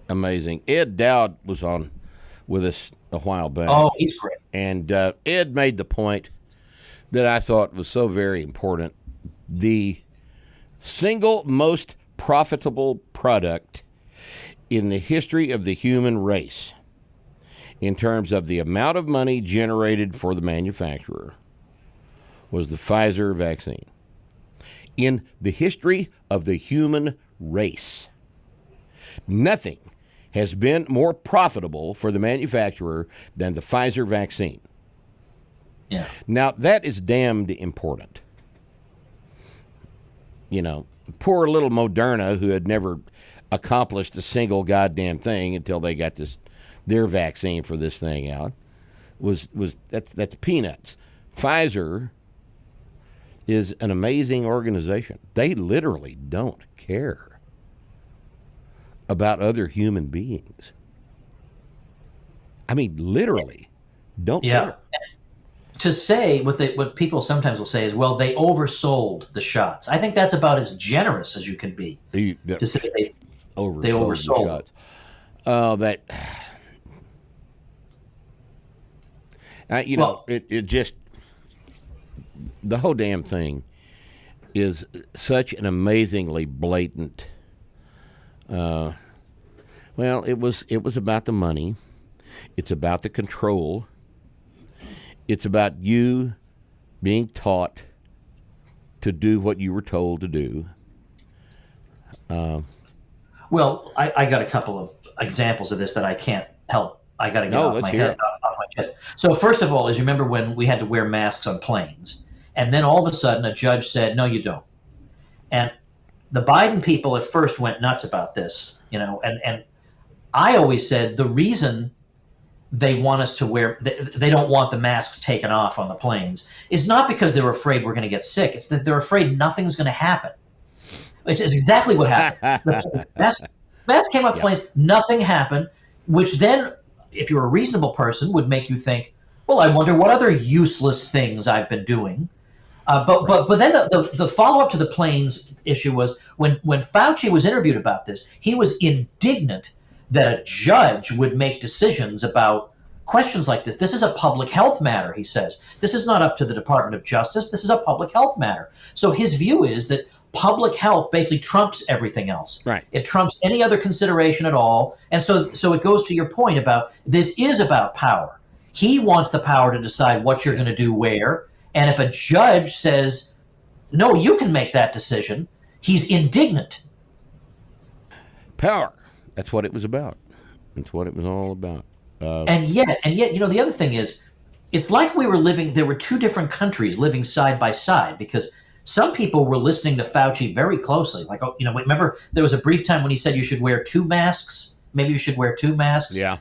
Amazing. Ed Dowd was on with us a while back, Oh, he's great. and Ed made the point that I thought was so very important. The single most profitable product in the history of the human race, in terms of the amount of money generated for the manufacturer, was the Pfizer vaccine. In the history of the human race, nothing has been more profitable for the manufacturer than the Pfizer vaccine. Yeah. Now, that is damned important. You know, poor little Moderna, who had never accomplished a single goddamn thing until they got their vaccine for this thing out, was that's peanuts. Pfizer is an amazing organization. They literally don't care about other human beings. I mean, literally don't Yeah. care. To say what people sometimes will say is, well, they oversold the shots. I think that's about as generous as you can be to say they Oversold the oversold them. shots. Oh, that Well, it just, the whole damn thing is such an amazingly blatant. Well, it was about the money. It's about the control. It's about you being taught to do what you were told to do. well, I got a couple of examples of this that I can't help. I got to get No, off let's my hear head, it. off my chest. So first of all, as you remember when we had to wear masks on planes, and then all of a sudden a judge said, "No, you don't." And the Biden people at first went nuts about this, and I always said the reason they want us to wear they don't want the masks taken off on the planes is not because they're afraid we're going to get sick. It's that they're afraid nothing's going to happen, which is exactly what happened. The mask came off the Yep. planes, nothing happened, which then, if you're a reasonable person, would make you think, well, I wonder what other useless things I've been doing. Right. But then the follow up to the planes issue was when Fauci was interviewed about this, he was indignant that a judge would make decisions about questions like this. This is a public health matter, he says. This is not up to the Department of Justice. This is a public health matter. So his view is that public health basically trumps everything else. Right. It trumps any other consideration at all. And so it goes to your point about this is about power. He wants the power to decide what you're going to do where. And if a judge says, no, you can make that decision, he's indignant. Power. That's what it was about. That's what it was all about. And yet, the other thing is, it's like we were living, there were two different countries living side by side because some people were listening to Fauci very closely. Like, remember there was a brief time when he said you should wear two masks? Maybe you should wear two masks. Yeah.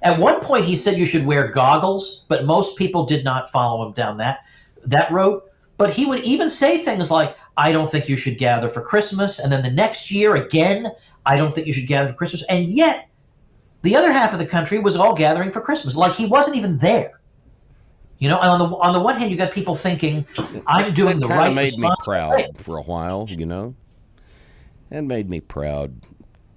At one point, he said you should wear goggles, but most people did not follow him down that road. But he would even say things like, I don't think you should gather for Christmas. And then the next year, again, I don't think you should gather for Christmas. And yet, the other half of the country was all gathering for Christmas. Like he wasn't even there. And on the one hand, you got people thinking, I'm doing That the kind of right, made me responsible thing. proud for a while, That made me proud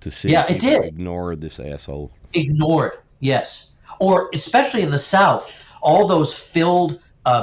to see Yeah, it people did. ignore this asshole. Ignored, yes. Or especially in the South, all those filled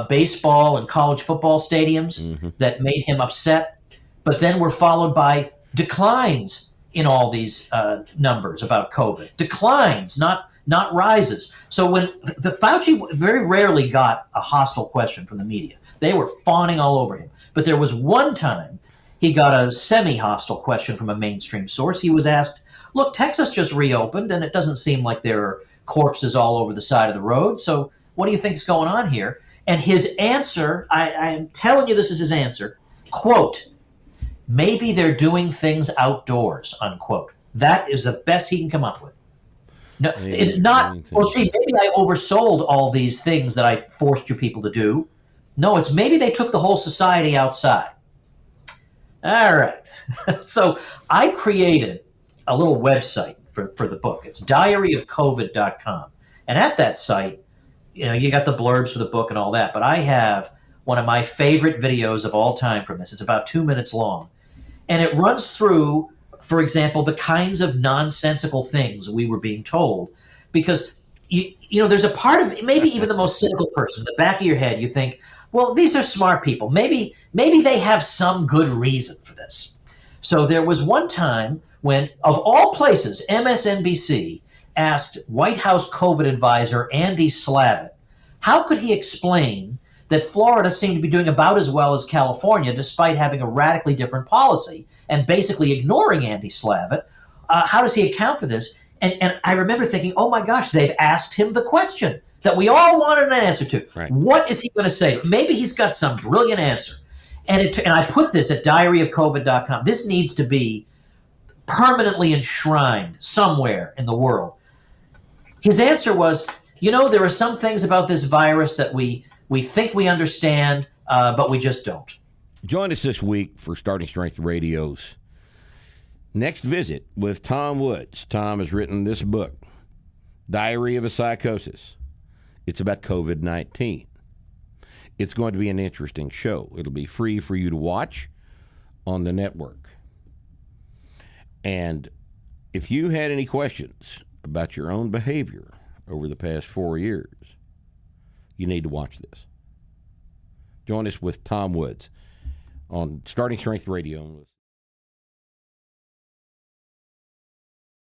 baseball and college football stadiums that made him upset, but then were followed by declines in all these numbers about COVID. Declines, not rises. So when the Fauci very rarely got a hostile question from the media, they were fawning all over him. But there was one time he got a semi-hostile question from a mainstream source. He was asked, look, Texas just reopened, and it doesn't seem like there are corpses all over the side of the road. So what do you think is going on here? And his answer, I'm telling you this is his answer, quote, maybe they're doing things outdoors, unquote. That is the best he can come up with. No, Maybe not, doing well, things gee, maybe I oversold all these things that I forced you people to do. No, it's maybe they took the whole society outside. All right. So I created a little website for the book. It's diaryofcovid.com. And at that site, you got the blurbs for the book and all that. But I have one of my favorite videos of all time from this. It's about 2 minutes long. And it runs through for example, the kinds of nonsensical things we were being told. Because, there's a part of maybe even the most cynical person, in the back of your head, you think, well, these are smart people. Maybe they have some good reason for this. So there was one time when, of all places, MSNBC asked White House COVID advisor Andy Slavitt, how could he explain that Florida seemed to be doing about as well as California despite having a radically different policy and basically ignoring Andy Slavitt? How does he account for this? And I remember thinking, oh my gosh, they've asked him the question that we all wanted an answer to. Right. What is he going to say? Maybe he's got some brilliant answer. And I put this at diaryofcovid.com. This needs to be permanently enshrined somewhere in the world. His answer was, there are some things about this virus that we think we understand, but we just don't. Join us this week for Starting Strength Radio's next visit with Tom Woods. Tom has written this book, Diary of a Psychosis. It's about COVID-19. It's going to be an interesting show. It'll be free for you to watch on the network. And if you had any questions about your own behavior over the past 4 years, you need to watch this. Join us with Tom Woods on Starting Strength Radio.